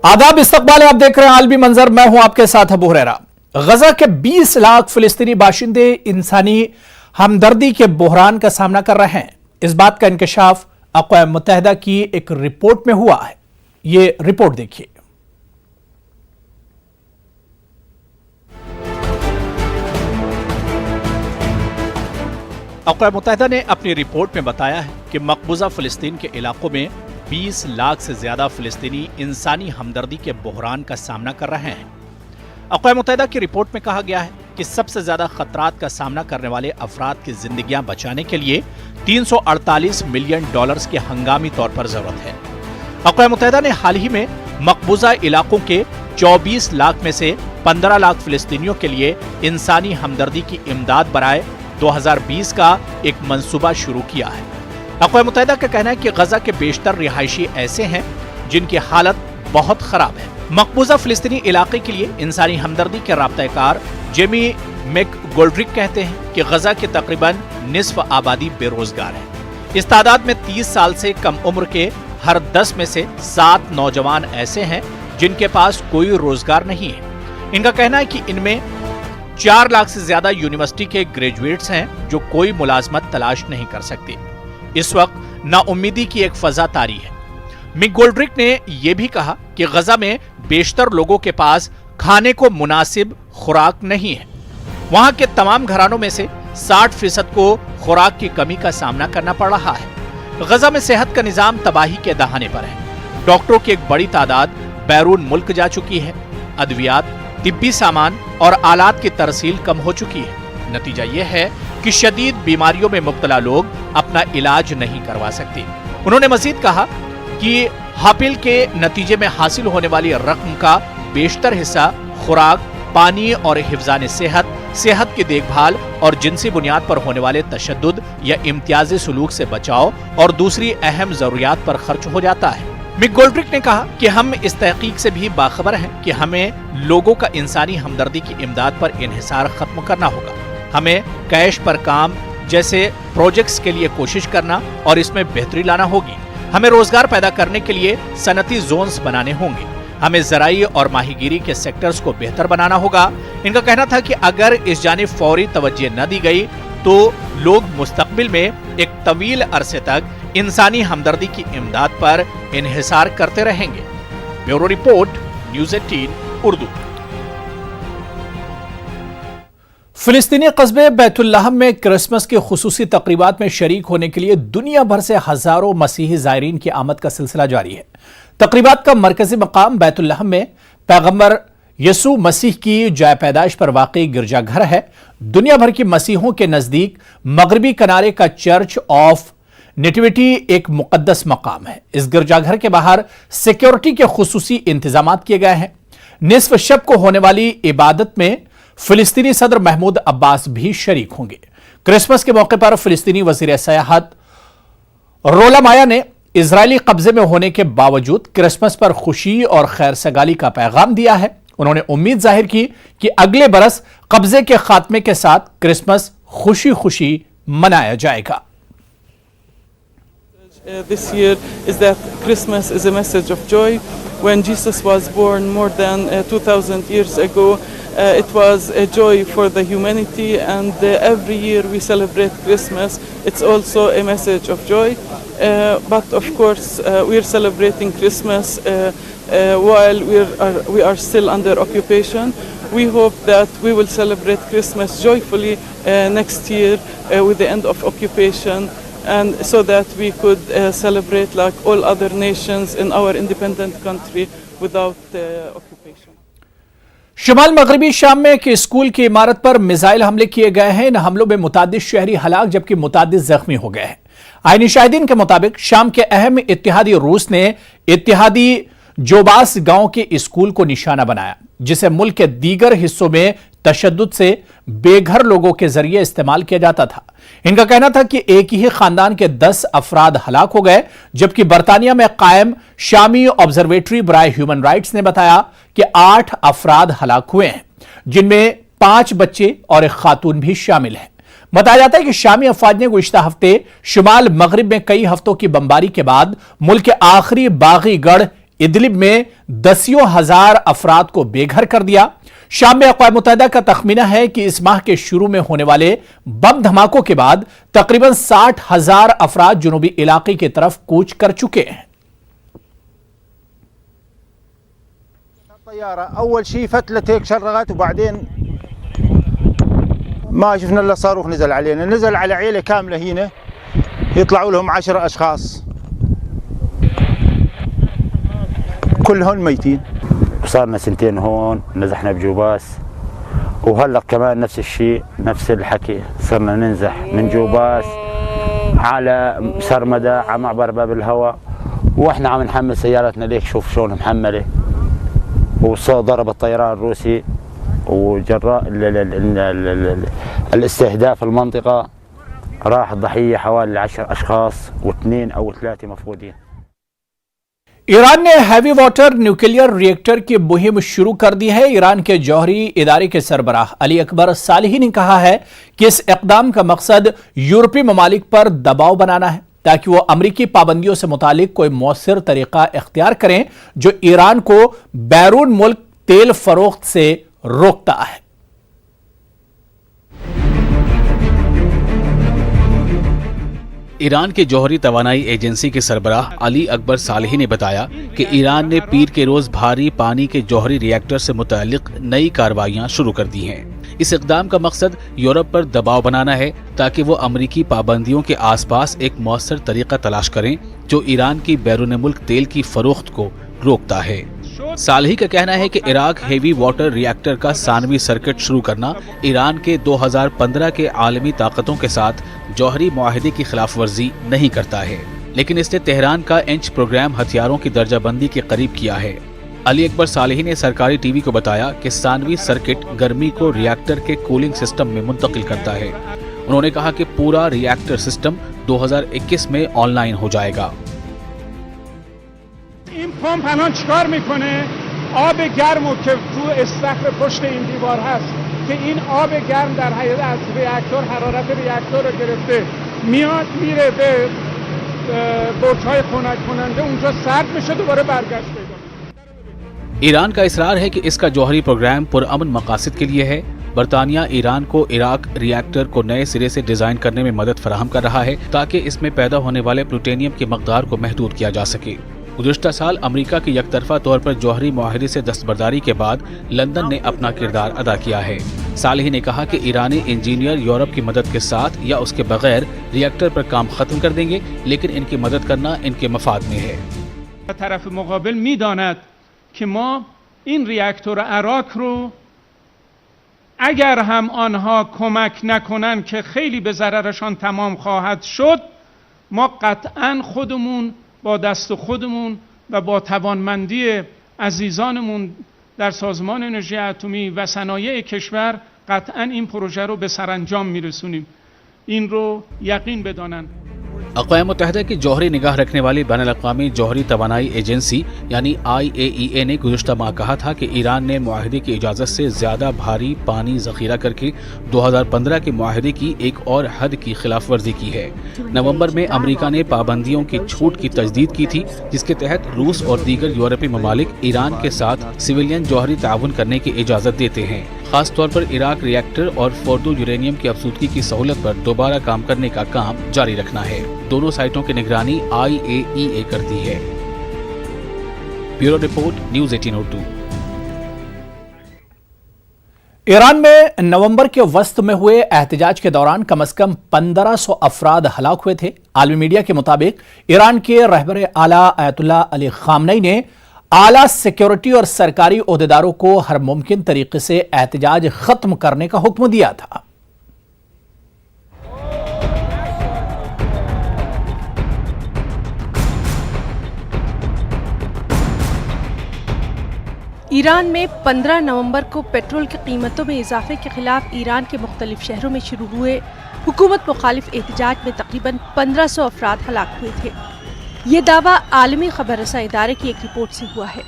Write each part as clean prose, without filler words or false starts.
आदाब, इस्तकबाल है। आप देख रहे हैं आलमी मंजर। मैं हूं आपके साथ अबू हुरैरा। गजा के 20 लाख फिलिस्तीनी बाशिंदे इंसानी हमदर्दी के बहरान का सामना कर रहे हैं। इस बात का इंकशाफ अक़वाम मुत्तहिदा की एक रिपोर्ट में हुआ है। ये रिपोर्ट देखिए। अक़वाम मुत्तहिदा ने अपनी रिपोर्ट में बताया है कि मकबूजा फिलिस्तीन के इलाकों में 20 लाख से ज्यादा फिलिस्तीनी इंसानी हमदर्दी के बहरान का सामना कर रहे हैं। अक़वाम मुत्तहिदा की रिपोर्ट में कहा गया है कि सबसे ज्यादा खतरात का सामना करने वाले अफराद की जिंदगियां बचाने के लिए 348 मिलियन डॉलर्स की हंगामी तौर पर जरूरत है। अक़वाम मुत्तहिदा ने हाल ही में मकबूजा इलाकों के 24 लाख में से 15 लाख फिलिस्तीनियों के लिए इंसानी हमदर्दी की इमदाद बराए 2020 का एक मंसूबा शुरू किया है। अक़वाम मुत्तहिदा का कहना है कि गजा के बेशतर रिहायशी ऐसे हैं जिनकी हालत बहुत खराब है। मकबूजा फिलिस्तीनी इलाके के लिए इंसानी हमदर्दी के राब्ताकार जेमी मैकगोल्ड्रिक कहते हैं कि गजा के तकरीबन निस्फ आबादी बेरोजगार है। इस तादाद में 30 साल से कम उम्र के हर 10 में से 7 नौजवान ऐसे हैं जिनके पास कोई रोजगार नहीं है। इनका कहना है कि इनमें 4 लाख से ज्यादा यूनिवर्सिटी के ग्रेजुएट्स हैं जो कोई मुलाजमत तलाश नहीं कर सकते। इस वक्त नाउम्मीदी की एक फजा तारी है। मैकगोल्ड्रिक ने यह भी कहा कि गजा में बेशतर लोगों के पास खाने को मुनासिब खुराक नहीं है। वहां के तमाम घरानों में से 60% को खुराक की कमी का सामना करना पड़ रहा है। गजा में सेहत का निजाम तबाही के दहाने पर है। डॉक्टरों की एक बड़ी तादाद बैरून मुल्क जा चुकी है। अद्वियात, तिब्बी सामान और आलात की तरसील कम हो चुकी है। नतीजा यह है कि शदीद बीमारियों में मुब्तला लोग अपना इलाज नहीं करवा सकते। उन्होंने मजीद कहा कि हापिल के नतीजे में हासिल होने वाली रकम का बेशतर हिस्सा खुराक, पानी और हिफ्जान सेहत की देखभाल और जिनसी बुनियाद पर होने वाले तशद्दुद या इम्तियाजी सलूक से बचाव और दूसरी अहम जरूरियात पर खर्च हो जाता है। मैकगोल्ड्रिक ने कहा कि हम इस तहकीक से भी बाखबर हैं कि हमें लोगों का इंसानी हमदर्दी की इमदाद पर इन्हिसार खत्म करना होगा। हमें कैश पर काम जैसे प्रोजेक्ट्स के लिए कोशिश करना और इसमें बेहतरी लाना होगी। हमें रोजगार पैदा करने के लिए सनती जोन्स बनाने होंगे। हमें ज़राई और माहीगीरी के सेक्टर्स को बेहतर बनाना होगा। इनका कहना था कि अगर इस जानिब फौरी तवज्जो न दी गई तो लोग मुस्तकबिल में एक तवील अरसे तक इंसानी हमदर्दी की इमदाद पर इन्हिसार करते रहेंगे। Bureau report, news 18 Urdu. फिलिस्तीनी कस्बे बैतुल्लाहम में क्रिसमस की खुसूसी तकरीबात में शरीक होने के लिए दुनिया भर से हजारों मसीही ज़ायरीन की आमद का सिलसिला जारी है। तकरीबात का मरकजी मकाम बैतुल्लाहम में पैगंबर यसू मसीह की जाय पैदाइश पर वाक़ई गिरजाघर है। दुनिया भर की मसीहों के नजदीक मगरबी किनारे का चर्च ऑफ नेटिविटी एक मुकद्दस मकाम है। इस गिरजाघर के बाहर सिक्योरिटी के खुसूसी इंतजाम किए गए हैं। निस्फ शब को होने वाली इबादत में फिलिस्तीनी सदर महमूद अब्बास भी शरीक होंगे। क्रिसमस के मौके पर फिलिस्तीनी वजीर सयाहत रोला माया ने इजरायली कब्जे में होने के बावजूद क्रिसमस पर खुशी और खैर सगाली का पैगाम दिया है। उन्होंने उम्मीद जाहिर की कि अगले बरस कब्जे के खात्मे के साथ क्रिसमस खुशी खुशी मनाया जाएगा। This year is that Christmas is a message of joy. When Jesus was born more than 2000 years ago, it was a joy for the humanity, and every year we celebrate Christmas. It's also a message of joy. But of course, we're celebrating Christmas while we are still under occupation. We hope that we will celebrate Christmas joyfully next year with the end of occupation, and so that we could celebrate like all other nations in our independent country without occupation. शुमाल मगरबी शाम में एक school की इमारत पर missile हमले किए गए हैं। इन हमलों में मुतादिद शहरी हलाक जबकि मुतादिद जख्मी हो गए हैं। आईनी शाहिदीन के मुताबिक शाम के अहम इत्तेहादी रूस ने इत्तेहादी जोबास गांव के स्कूल को निशाना बनाया, जिसे मुल्क के दीगर हिस्सों में तशद्दुद से बेघर लोगों के जरिए इस्तेमाल किया जाता था। इनका कहना था कि एक ही खानदान के 10 अफराद हलाक हो गए, जबकि बरतानिया में कायम शामी ऑब्जर्वेटरी बराए ह्यूमन राइट्स ने बताया कि 8 अफराद हलाक हुए हैं, जिनमें 5 बच्चे और एक खातून भी शामिल हैं। बताया जाता है कि शामी अफवाज ने गुज़िश्ता हफ्ते शुमाल मगरिब में कई हफ्तों की बमबारी के बाद मुल्क के आखिरी बागी गढ़ इदलिब में दसियों हजार अफराद को बेघर कर दिया। शाम में अक़वाम मुत्तहिदा का तखमीना है कि इस माह के शुरू में होने वाले बम धमाकों के बाद तकरीबन 60,000 अफराद जुनूबी इलाके की तरफ कूच कर चुके हैं। الطيارة أول شيء فتلت هيك شرغت وبعدين ما شفنا إلا صاروخ نزل علينا، نزل على عيلة كاملة هنا يطلعوا لهم 10 أشخاص كلهم ميتين. صارنا سنتين هون، نزحنا بجوباس، وهلا كمان نفس الشيء، نفس الحكي، صرنا ننزح من جوباس على سرمدة على معبر باب الهواء، واحنا عم نحمل سيارتنا ليك شوف شلون محملة، وصار ضرب الطيران الروسي وجراء الاستهداف المنطقة راح الضحية حوالي 10 أشخاص و2 أو 3 مفقودين. ईरान ने हैवी वाटर न्यूक्लियर रिएक्टर की मुहिम शुरू कर दी है। ईरान के जौहरी इदारे के सरबराह अली अकबर सालेही ने कहा है कि इस इक़दाम का मकसद यूरोपीय ममालिक पर दबाव बनाना है ताकि वो अमरीकी पाबंदियों से मुतालिक कोई मौसर तरीका इख्तियार करें जो ईरान को बैरून मुल्क तेल फरोख्त से रोकता है। ईरान के जौहरी तवानाई एजेंसी के सरबराह अली अकबर सालेही ने बताया कि ईरान ने पीर के रोज भारी पानी के जौहरी रिएक्टर से मुतालिक नई कार्रवाइयां शुरू कर दी हैं। इस इक़दाम का मकसद यूरोप पर दबाव बनाना है ताकि वो अमरीकी पाबंदियों के आसपास एक मौसर तरीका तलाश करें जो ईरान की बैरून मुल्क तेल की फरोख्त को रोकता है। सालेही का कहना है कि इराक हेवी वाटर रिएक्टर का सानवी सर्किट शुरू करना ईरान के 2015 के आलमी ताकतों के साथ जौहरी मुआहिदे की खिलाफ वर्जी नहीं करता है, लेकिन इसने तेहरान का इंच प्रोग्राम हथियारों की दर्जाबंदी के करीब किया है। अली अकबर सालेही ने सरकारी टीवी को बताया कि सानवी सर्किट गर्मी को रिएक्टर के कूलिंग सिस्टम में मुंतकिल करता है। उन्होंने कहा कि पूरा रिएक्टर सिस्टम 2021 में ऑनलाइन हो जाएगा। این پمپ الان چیکار میکنه؟ آب گرمو که تو استخر پشت این دیوار هست که این آب گرم در حقیقت از ریاکتور حرارت ریاکتور رو گرفته میاد میره به برج‌های خنک کننده، اونجا سرد میشه دوباره برگشت پیدا میکنه. ईरान का इसरार है कि इसका जौहरी प्रोग्राम पुरअमन मकासद के लिए है। बरतानिया ईरान को इराक रिएक्टर को नए सिरे से डिजाइन करने में मदद फराहम कर रहा है ताकि इसमें पैदा होने वाले प्लूटोनियम की मकदार को महदूद किया जा सके। गुज़िश्ता साल अमेरिका की यकतरफा तौर पर जौहरी मुआहिदे से दस्तबरदारी के बाद लंदन ने अपना किरदार अदा किया है। सालेही ने कहा कि ईरानी इंजीनियर यूरोप की मदद के साथ या उसके बगैर रिएक्टर पर काम खत्म कर देंगे, लेकिन इनकी मदद करना इनके मफाद में है। طرف مقابل میداند که ما این ریاکتور عراق رو اگر هم آنها کمک نکنن که خیلی به ضررشان تمام خواهد شد، ما قطعا خودمون با دست خودمون و با توانمندی عزیزانمون در سازمان انرژی اتمی و صنایع کشور قطعا این پروژه رو به سرانجام میرسونیم. این رو یقین بدانن. अक़वाम मुत्तहिदा की जौहरी निगाह रखने वाली बैनुल-अक़वामी जौहरी तवानाई एजेंसी यानी IAEA ने गुज़िश्ता माह कहा था कि ईरान ने मुआहिदे की इजाज़त से ज़्यादा भारी पानी ज़ख़ीरा करके 2015 के मुआहिदे की एक और हद की खिलाफ वर्जी की है। नवंबर में अमेरिका ने पाबंदियों की छूट की तजदीद की थी, जिसके तहत रूस और दीगर यूरोपीय ममालिक ईरान के साथ सिविलियन जौहरी ताउन करने की इजाज़त देते हैं। खास तौर पर इराक रिएक्टर और फोर्दो यूरेनियम की अफसूदगी की सहूलत पर दोबारा काम करने का काम जारी रखना है। दोनों साइटों की निगरानी IAEA करती है। Bureau report, news 18 Urdu. Iran में नवंबर के वस्त में हुए एहतजाज के दौरान कम से कम 1500 अफराद हलाक हुए थे। आलमी मीडिया के मुताबिक ईरान के रहबर आला अयतुल्लाह अली खामनई ने आला सिक्योरिटी और सरकारी ओहदेदारों को हर मुमकिन तरीके से एहतजाज खत्म करने का हुक्म दिया था। ईरान में 15 नवंबर को पेट्रोल की कीमतों में इजाफे के खिलाफ ईरान के मुख्तलिफ शहरों में शुरू हुए हुकूमत मुखालिफ एहतजाज में तकरीबन 1500 अफराद हलाक हुए थे। ये दावा आलमी खबर रसा इदारे की एक रिपोर्ट से हुआ है।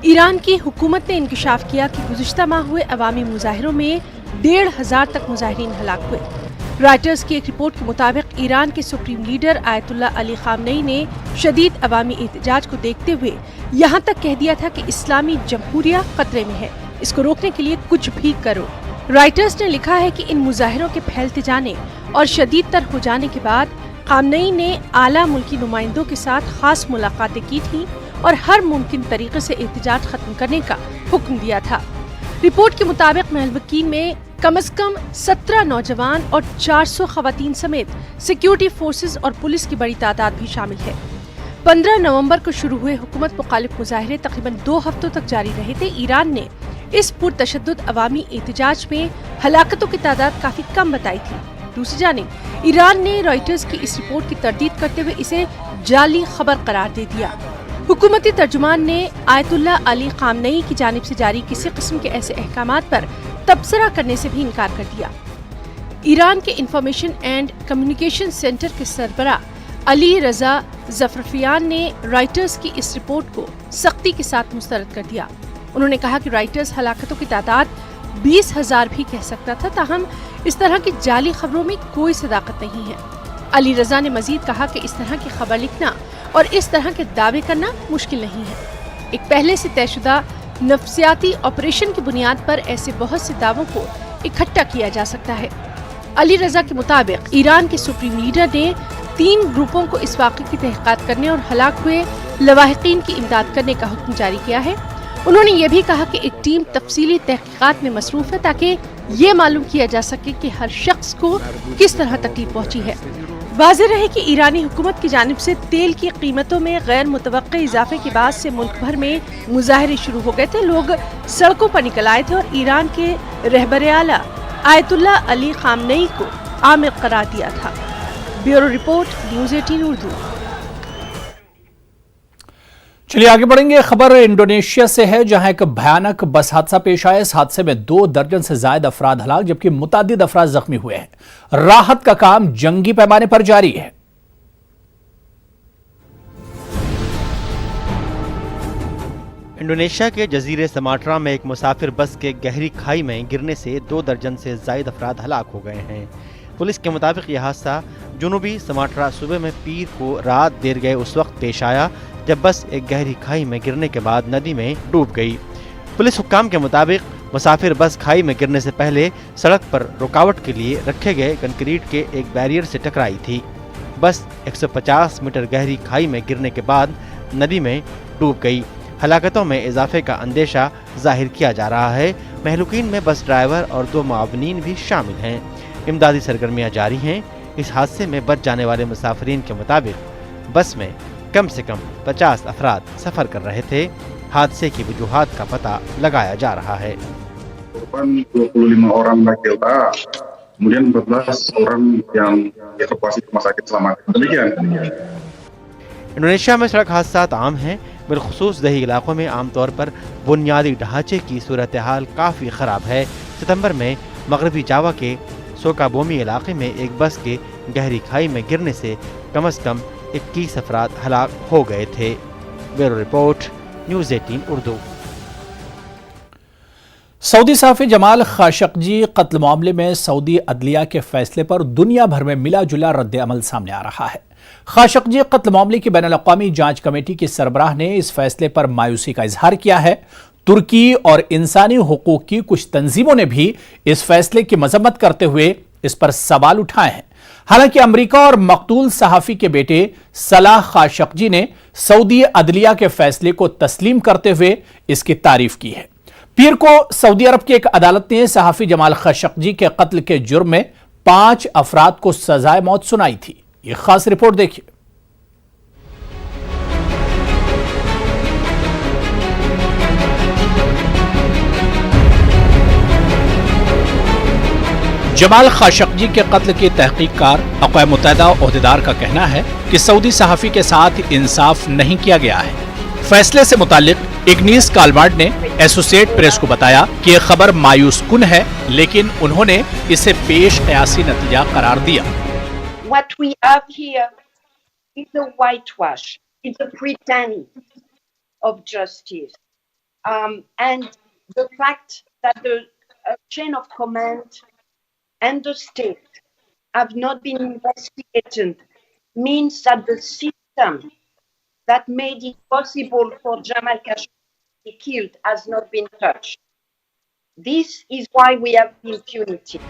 ईरान की हुकूमत ने इंकशाफ किया कि गुज़िश्ता माह हुए अवामी मुजाहिरों में 1500 तक मुजाहिरीन हलाक हुए। رائٹرز کی ایک رپورٹ کے مطابق ایران کے سپریم لیڈر آیت اللہ علی خامنئی نے شدید عوامی احتجاج کو دیکھتے ہوئے یہاں تک کہہ دیا تھا کہ اسلامی جمہوریہ خطرے میں ہے، اس کو روکنے کے لیے کچھ بھی کرو۔ رائٹرز نے لکھا ہے کہ ان مظاہروں کے پھیلتے جانے اور شدید تر ہو جانے کے بعد خامنئی نے اعلیٰ ملکی نمائندوں کے ساتھ خاص ملاقاتیں کی تھیں اور ہر ممکن طریقے سے احتجاج ختم کرنے کا حکم دیا تھا۔ رپورٹ کے مطابق محلوقین میں کم از کم 17 نوجوان اور 400 خواتین سمیت سیکیورٹی فورسز اور پولیس کی بڑی تعداد بھی شامل ہے۔ 15 نومبر کو شروع ہوئے حکومت مخالف مظاہرے تقریباً 2 ہفتوں تک جاری رہے تھے۔ ایران نے اس پرتشدد عوامی احتجاج میں ہلاکتوں کی تعداد کافی کم بتائی تھی۔ دوسری جانب ایران نے رائٹرز کی اس رپورٹ کی تردید کرتے ہوئے اسے جعلی خبر قرار دے دیا۔ حکومتی ترجمان نے آیت اللہ علی خامنئی کی جانب سے جاری کسی قسم کے ایسے احکامات پر تبصرہ کرنے سے بھی انکار کر دیا۔ ایران کے انفارمیشن اینڈ کمیونیکیشن سینٹر کے سربراہ علی رضا ظفرفیان نے رائٹرز کی اس رپورٹ کو سختی کے ساتھ مسترد کر دیا۔ انہوں نے کہا کہ رائٹرز ہلاکتوں کی تعداد 20,000 بھی کہہ سکتا تھا، تاہم اس طرح کی جعلی خبروں میں کوئی صداقت نہیں ہے۔ علی رضا نے مزید کہا کہ اس طرح کی خبر لکھنا اور اس طرح کے دعوے کرنا مشکل نہیں ہے۔ ایک پہلے سے طے شدہ نفسیاتی آپریشن کی بنیاد پر ایسے بہت سے دعووں کو اکٹھا کیا جا سکتا ہے۔ علی رضا کے مطابق ایران کے سپریم لیڈر نے 3 گروپوں کو اس واقعے کی تحقیقات کرنے اور ہلاک ہوئے لواحقین کی امداد کرنے کا حکم جاری کیا ہے۔ انہوں نے یہ بھی کہا کہ ایک ٹیم تفصیلی تحقیقات میں مصروف ہے تاکہ یہ معلوم کیا جا سکے کہ ہر شخص کو کس طرح تکلیف پہنچی ہے۔ واضح رہے کہ ایرانی حکومت کی جانب سے تیل کی قیمتوں میں غیر متوقع اضافے کے بعد سے ملک بھر میں مظاہرے شروع ہو گئے تھے۔ لوگ سڑکوں پر نکل آئے تھے اور ایران کے رہبر اعلیٰ آیت اللہ علی خامنئی کو عامر قرار دیا تھا۔ Bureau report, news 18 Urdu. چلیے آگے بڑھیں گے۔ خبر انڈونیشیا سے ہے، جہاں ایک بھیانک بس حادثہ پیش آیا۔ اس حادثے میں 2 درجن سے زائد افراد ہلاک جبکہ متعدد افراد زخمی ہوئے ہیں۔ راحت کا کام جنگی پیمانے پر جاری ہے۔ انڈونیشیا کے جزیرے سماٹرا میں ایک مسافر بس کے گہری کھائی میں گرنے سے 2 درجن سے زائد افراد ہلاک ہو گئے ہیں۔ پولیس کے مطابق یہ حادثہ جنوبی سماٹرا صوبے میں پیر کو رات دیر گئے اس وقت پیش آیا جب بس ایک گہری کھائی میں گرنے کے بعد ندی میں ڈوب گئی۔ پولیس حکام کے مطابق مسافر بس کھائی میں گرنے سے پہلے سڑک پر رکاوٹ کے لیے رکھے گئے کنکریٹ کے ایک بیریئر سے ٹکرائی تھی۔ بس 150 میٹر گہری کھائی میں گرنے کے بعد ندی میں ڈوب گئی۔ ہلاکتوں میں اضافے کا اندیشہ ظاہر کیا جا رہا ہے۔ مہلوکین میں بس ڈرائیور اور 2 معاونین بھی شامل ہیں۔ امدادی سرگرمیاں جاری ہیں۔ اس حادثے میں بچ جانے والے مسافرین کے مطابق بس میں کم سے کم 50 افراد سفر کر رہے تھے۔ حادثے کی وجوہات کا پتہ لگایا جا رہا ہے۔ 25 orang Bakelta, kemudian 14 orang yang dievakuasi ke rumah sakit selamat. Demikian. Indonesia میں سڑک حادثات عام ہیں، بالخصوص دیہی علاقوں میں عام طور پر بنیادی ڈھانچے کی صورتحال کافی خراب ہے۔ ستمبر میں مغربی جاوا کے سوکابومی علاقے میں ایک بس کے گہری کھائی میں گرنے سے کم از کم 21 افراد ہلاک ہو گئے تھے۔ Bureau report, news 18 Urdu. سعودی صحافی جمال خاشقجی قتل معاملے میں سعودی عدلیہ کے فیصلے پر دنیا بھر میں ملا جلا رد عمل سامنے آ رہا ہے۔ خاشقجی قتل معاملے کی بین الاقوامی جانچ کمیٹی کی سربراہ نے اس فیصلے پر مایوسی کا اظہار کیا ہے۔ ترکی اور انسانی حقوق کی کچھ تنظیموں نے بھی اس فیصلے کی مذمت کرتے ہوئے اس پر سوال اٹھائے ہیں۔ حالانکہ امریکہ اور مقتول صحافی کے بیٹے صلاح خاشقجی نے سعودی عدلیہ کے فیصلے کو تسلیم کرتے ہوئے اس کی تعریف کی ہے۔ پیر کو سعودی عرب کی ایک عدالت نے صحافی جمال خاشقجی کے قتل کے جرم میں 5 افراد کو سزائے موت سنائی تھی۔ یہ خاص رپورٹ دیکھیے۔ جمال خاشقجی کے قتل کی تحقیق کار اقوام متحدہ عہدیدار کا کہنا ہے کہ سعودی صحافی کے ساتھ انصاف نہیں کیا گیا ہے۔ فیصلے سے متعلق اگنیس کالمارڈ نے ایسوسیٹ پریس کو بتایا کہ یہ خبر مایوس کن ہے، لیکن انہوں نے اسے پیش قیاسی نتیجہ قرار دیا۔ What we have here is a whitewash. It's a pretend of justice. And the fact that the chain of command and the state have not been investigated means that the system that made it possible for Jamal Khashoggi to be killed has not been touched. This is why we have impunity.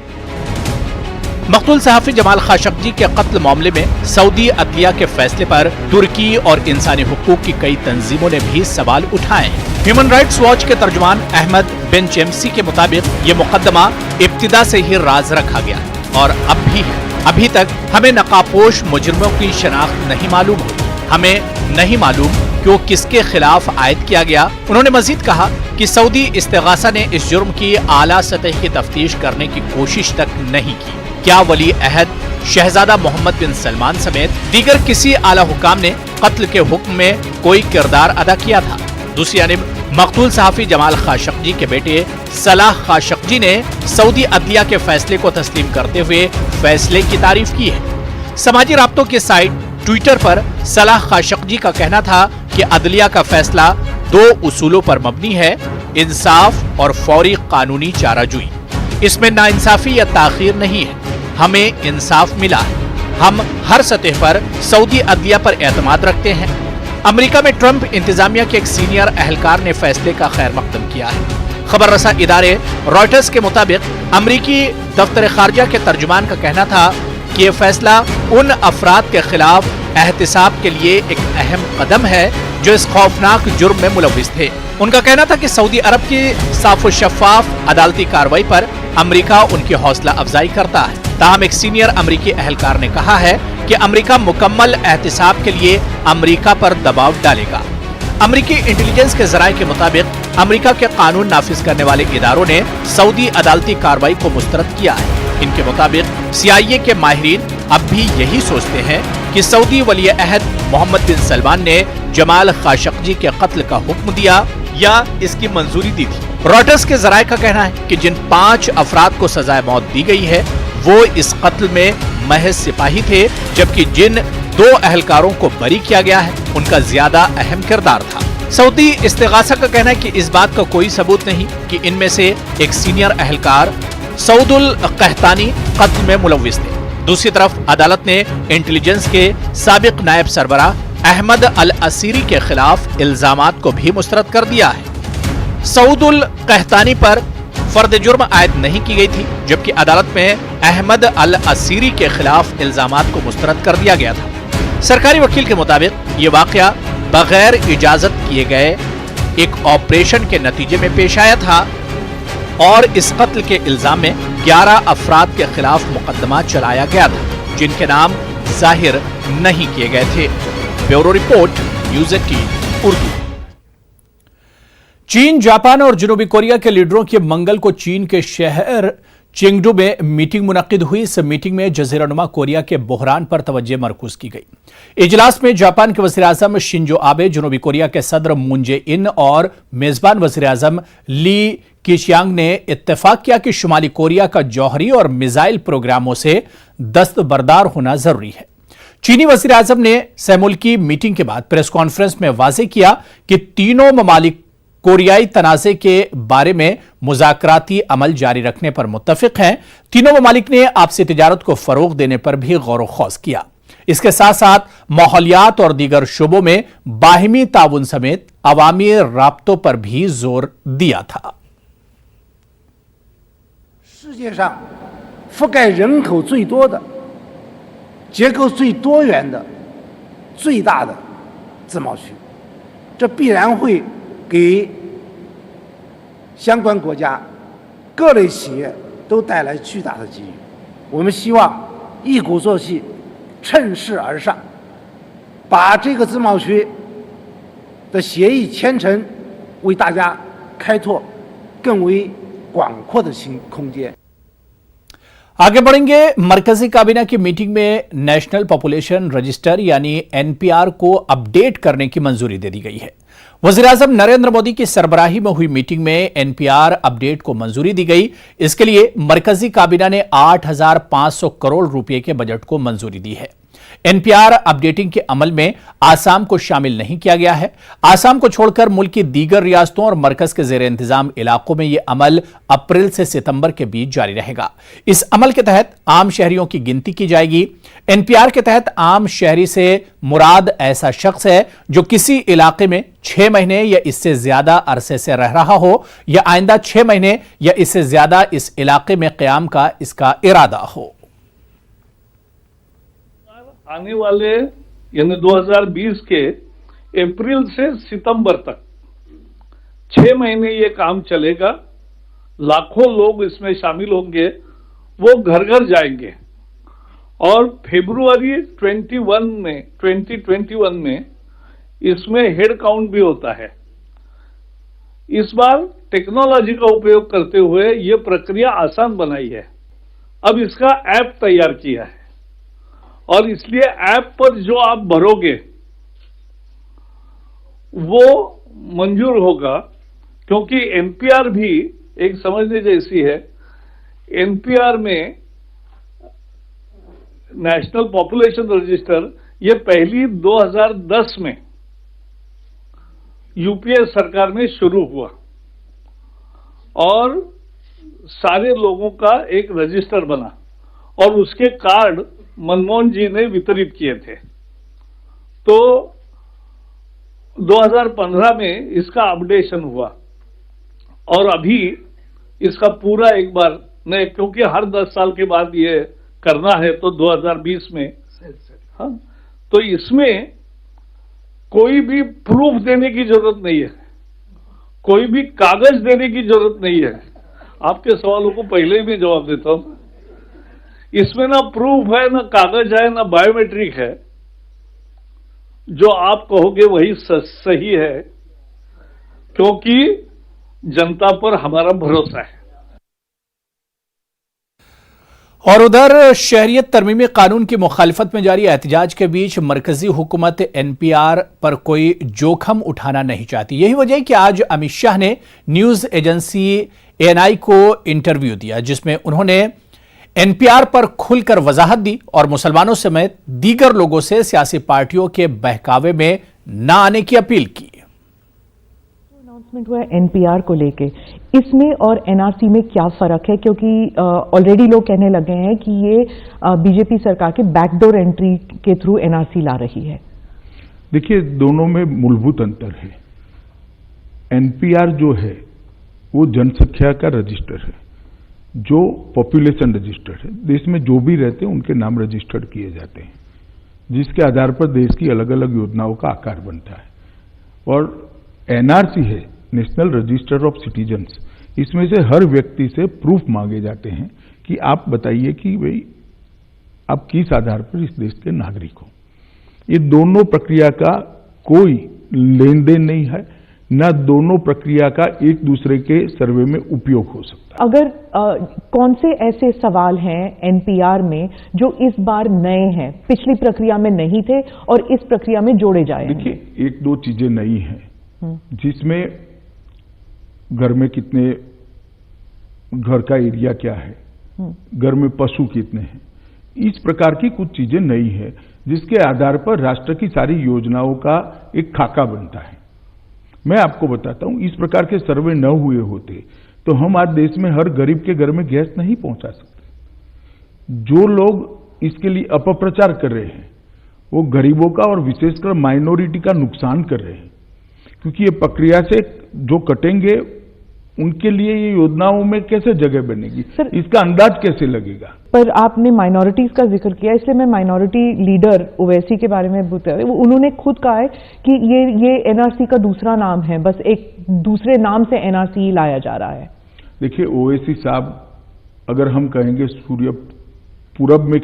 मकतूल सहाफ़ी जमाल खाशोगी के कत्ल मामले में Saudi अदलिया के फैसले पर तुर्की और इंसानी हुकूक की कई तंजीमों ने भी सवाल उठाए। ह्यूमन राइट्स वॉच के तर्जुमान अहमद बिन चेम्सी के मुताबिक ये मुकदमा इब्तिदा से ही राज रखा गया और अब भी है। अभी तक हमें नकाबपोश मुजरिमों की शनाख्त नहीं मालूम हुई। हमें नहीं मालूम कि वो किसके खिलाफ आयद किया गया। उन्होंने मजीद कहा कि सऊदी इस्तिगासा ने इस जुर्म की आला सतह की तफ्तीश करने की कोशिश तक नहीं की। क्या वली अहद शहजादा मोहम्मद बिन सलमान समेत दीगर किसी आला हुकाम ने कत्ल के हुक्म में कोई किरदार अदा किया था? दूसरी जानिब मकतूल सहाफ़ी जमाल खाशोगी के बेटे सलाह खाशोगी ने सऊदी अदलिया के फैसले को तस्लीम करते हुए फैसले की तारीफ की है। समाजी राब्तों की साइट ट्विटर पर सलाह खाशोगी का कहना था कि अदलिया का फैसला 2 उसूलों पर मबनी है, इंसाफ और फौरी कानूनी चाराजोई। इसमें नाइंसाफी या ताखीर नहीं है, हमें इंसाफ मिला है। हम हर सतह पर सऊदी अदलिया पर एतमाद रखते हैं। अमेरिका में ट्रंप इंतजामिया के एक सीनियर अहलकार ने फैसले का खैर मकदम किया है। खबर रसा इदारे रॉयटर्स के मुताबिक अमेरिकी दफ्तर खारजा के तर्जुमान का कहना था कि यह फैसला उन अफराद के खिलाफ एहतिसाब के लिए एक अहम कदम है जो इस खौफनाक जुर्म में मुलविस थे। उनका कहना था कि सऊदी अरब की साफ और शफाफ अदालती कार्रवाई पर अमेरिका उनकी हौसला अफजाई करता है। ताहम एक सीनियर अमेरिकी अहलकार ने कहा है कि अमेरिका मुकम्मल एहतिसाब के लिए अमेरिका पर दबाव डालेगा। अमेरिकी इंटेलिजेंस के जराये के मुताबिक अमेरिका के कानून नाफिज करने वाले इदारों ने सऊदी अदालती कार्रवाई को मुस्तरद किया है। इनके मुताबिक CIA के माहिरीन अब भी यही सोचते हैं कि सऊदी वली अहद मोहम्मद बिन सलमान ने जमाल खाशोगी के कत्ल का हुक्म दिया या इसकी मंजूरी दी थी। रॉयटर्स के जराये का कहना है कि जिन 5 अफराद को सजाए मौत दी गई है वो इस कत्ल में महज सिपाही थे, जबकि जिन 2 अहलकारों को बरी किया गया है उनका ज्यादा अहम किरदार था। सऊदी इस्तिगासा का कहना है कि इस बात का कोई सबूत नहीं कि इनमें से एक सीनियर अहलकार सऊदुल कहतानी कत्ल में मुलविस थे। दूसरी तरफ अदालत ने इंटेलिजेंस के साबिक नायब सरबराह अहमद अल असीरी के खिलाफ इल्जामात को भी मुस्तरद कर दिया है। सऊदुल कहतानी पर फर्द जुर्म आयद नहीं की गई थी, जबकि अदालत में अहमद अल असीरी के खिलाफ इल्जामात को मुस्तरद कर दिया गया था। सरकारी वकील के मुताबिक ये वाकया बगैर इजाजत किए गए एक ऑपरेशन के नतीजे में पेश आया था और इस कत्ल के इल्जाम में 11 अफराद के खिलाफ मुकदमा चलाया गया था, जिनके नाम जाहिर नहीं किए गए थे। Bureau report, news 18 Urdu. चीन, जापान और जनूबी कोरिया के लीडरों की मंगल को चीन के शहर चेंगडू में मीटिंग मुनक्किद हुई। इस मीटिंग में जज़ीरानुमा कोरिया के बहरान पर तवज्जो मरकूज की गई। इजलास में जापान के वज़ीर-ए-आज़म शिंजो आबे, जनूबी कोरिया के सदर मून जे इन और मेजबान वज़ीर-ए-आज़म ली कीचियांग ने इत्तेफाक किया कि शुमाली कोरिया का जौहरी और मिसाइल प्रोग्रामों से दस्तबरदार होना जरूरी है। चीनी वज़ीर-ए-आज़म ने सहमुल्की मीटिंग के बाद प्रेस कॉन्फ्रेंस में वाज़ेह किया कि तीनों ममालिक कोरियाई तनाज़े के बारे में मुज़ाकराती अमल जारी रखने पर मुत्तफ़िक़ हैं। तीनों ममालिक ने आपसी तिजारत को फ़रोग़ देने पर भी गौर व खौज़ किया। इसके साथ साथ माहौलियात और दीगर शोबों में बाहिमी ताउन समेत अवामी राब्तों पर भी जोर दिया था। 世界上覆盖人口最多的、结构最多元的、最大的自贸区，这必然会给相关国家各类企业都带来巨大的机遇。我们希望一鼓作气，趁势而上，把这个自贸区的协议签成，为大家开拓更为广阔的空间。 आगे बढ़ेंगे। मरकजी काबीना की मीटिंग में नेशनल पॉपुलेशन रजिस्टर यानी NPR को अपडेट करने की मंजूरी दे दी गई है। वज़ीर-ए-आज़म नरेंद्र मोदी की सरबराही में हुई मीटिंग में एनपीआर अपडेट को मंजूरी दी गई। इसके लिए मरकजी काबीना ने 8,500 करोड़ रुपए के बजट को मंजूरी दी है। एनपीआर अपडेटिंग के अमल में आसाम को शामिल नहीं किया गया है। आसाम को छोड़कर मुल्क की दीगर रियासतों और मरकज के जेर इंतजाम इलाकों में यह अमल अप्रैल से सितंबर के बीच जारी रहेगा। इस अमल के तहत आम शहरियों की गिनती की जाएगी। एनपीआर के तहत आम शहरी से मुराद ऐसा शख्स है जो किसी इलाके में 6 महीने या इससे ज्यादा अरसे से रह रहा हो या आइंदा 6 महीने या इससे ज्यादा इस इलाके में क़याम का इसका इरादा हो। आने वाले यानी 2020 के अप्रैल से सितंबर तक 6 महीने ये काम चलेगा। लाखों लोग इसमें शामिल होंगे, वो घर घर जाएंगे और फरवरी 2021 में इसमें हेड काउंट भी होता है। इस बार टेक्नोलॉजी का उपयोग करते हुए ये प्रक्रिया आसान बनाई है। अब इसका ऐप तैयार किया है और इसलिए ऐप पर जो आप भरोगे वो मंजूर होगा, क्योंकि एनपीआर भी एक समझने जैसी है। एनपीआर में नेशनल पॉपुलेशन रजिस्टर ये पहली 2010 में यूपीए सरकार में शुरू हुआ और सारे लोगों का एक रजिस्टर बना और उसके कार्ड मनमोहन जी ने वितरित किए थे। तो 2015 में इसका अपडेशन हुआ और अभी इसका पूरा एक बार नहीं, क्योंकि हर 10 साल के बाद ये करना है, तो 2020 में हाँ, तो इसमें कोई भी प्रूफ देने की जरूरत नहीं है, कोई भी कागज देने की जरूरत नहीं है। आपके सवालों को पहले ही मैं जवाब देता हूं। इसमें ना प्रूफ है, ना कागज है, ना बायोमेट्रिक है। जो आप कहोगे वही सही है, क्योंकि जनता पर हमारा भरोसा है। और उधर शहरियत तरमीमी कानून की मुखालिफत में जारी एहतजाज के बीच मरकजी हुकूमत एनपीआर पर कोई जोखम उठाना नहीं चाहती। यही वजह है कि आज अमित शाह ने न्यूज एजेंसी एएनआई को इंटरव्यू दिया, जिसमें उन्होंने एनपीआर पर खुलकर वजाहत दी और मुसलमानों समेत दीगर लोगों से सियासी पार्टियों के बहकावे में न आने की अपील की। अनाउंसमेंट हुआ एनपीआर को लेके, इसमें और एनआरसी में क्या फर्क है? क्योंकि ऑलरेडी लोग कहने लगे हैं कि ये बीजेपी सरकार के बैकडोर एंट्री के थ्रू एनआरसी ला रही है। देखिए, दोनों में मूलभूत अंतर है। एनपीआर जो है वो जनसंख्या का रजिस्टर है, जो पॉपुलेशन रजिस्टर है। देश में जो भी रहते हैं उनके नाम रजिस्टर्ड किए जाते हैं, जिसके आधार पर देश की अलग अलग योजनाओं का आकार बनता है। और एनआरसी है, नेशनल रजिस्टर ऑफ सिटीजन्स। इसमें से हर व्यक्ति से प्रूफ मांगे जाते हैं कि आप बताइए कि भाई आप किस आधार पर इस देश के नागरिक हो। ये दोनों प्रक्रिया का कोई लेन देन नहीं है, न दोनों प्रक्रिया का एक दूसरे के सर्वे में उपयोग हो सकता है। अगर कौन से ऐसे सवाल हैं एनपीआर में जो इस बार नए हैं, पिछली प्रक्रिया में नहीं थे और इस प्रक्रिया में जोड़े जाए? देखिए, एक दो चीजें नई हैं, जिसमें घर में कितने, घर का एरिया क्या है, घर में पशु कितने हैं, इस प्रकार की कुछ चीजें नई है, जिसके आधार पर राष्ट्र की सारी योजनाओं का एक खाका बनता है। मैं आपको बताता हूं, इस प्रकार के सर्वे न हुए होते तो हम आज देश में हर गरीब के घर में गैस नहीं पहुंचा सकते। जो लोग इसके लिए अपप्रचार कर रहे हैं वो गरीबों का और विशेषकर माइनॉरिटी का नुकसान कर रहे हैं, क्योंकि ये प्रक्रिया से जो कटेंगे उनके लिए ये योजनाओं में कैसे जगह बनेगी, इसका अंदाज कैसे लगेगा। पर आपने माइनॉरिटीज का जिक्र किया, इसलिए मैं माइनॉरिटी लीडर ओवैसी के बारे में उन्होंने खुद कहा है कि ये एनआरसी का दूसरा नाम है, बस एक दूसरे नाम से एनआरसी लाया जा रहा है। देखिए, ओवैसी साहब अगर हम कहेंगे सूर्य पूरब में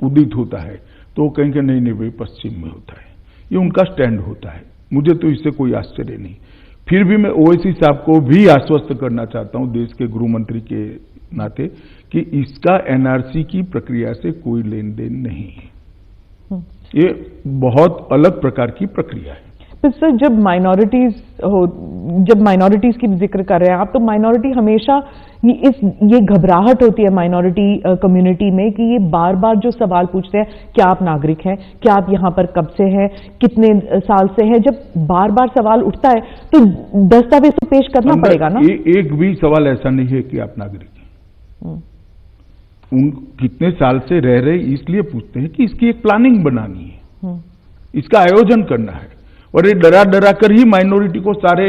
उदित होता है तो वो कहेंगे नहीं नहीं भाई पश्चिम में होता है। ये उनका स्टैंड होता है, मुझे तो इससे कोई आश्चर्य नहीं। फिर भी मैं ओवैसी साहब को भी आश्वस्त करना चाहता हूं देश के गृह मंत्री के नाते कि इसका एनआरसी की प्रक्रिया से कोई लेन देन नहीं है। ये बहुत अलग प्रकार की प्रक्रिया है। तो सर जब माइनॉरिटीज की जिक्र कर रहे हैं आप, तो माइनॉरिटी हमेशा ये घबराहट होती है माइनॉरिटी कम्युनिटी में कि ये बार बार जो सवाल पूछते हैं, क्या आप नागरिक हैं, क्या आप यहाँ पर कब से हैं, कितने साल से हैं, जब बार बार सवाल उठता है तो दस्तावेज तो पेश करना पड़ेगा ना। एक भी सवाल ऐसा नहीं है कि आप नागरिक हैं। उन कितने साल से रह रहे इसलिए पूछते हैं कि इसकी एक प्लानिंग बनानी है, इसका आयोजन करना है। और ये डरा डरा कर ही माइनॉरिटी को सारे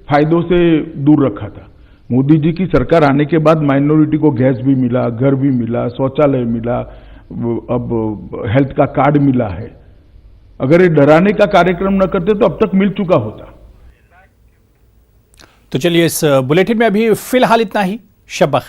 फायदों से दूर रखा था। मोदी जी की सरकार आने के बाद माइनॉरिटी को गैस भी मिला, घर भी मिला, शौचालय मिला, अब हेल्थ का कार्ड मिला है। अगर ये डराने का कार्यक्रम न करते तो अब तक मिल चुका होता। तो चलिए इस बुलेटिन में अभी फिलहाल इतना ही। शब बखैर।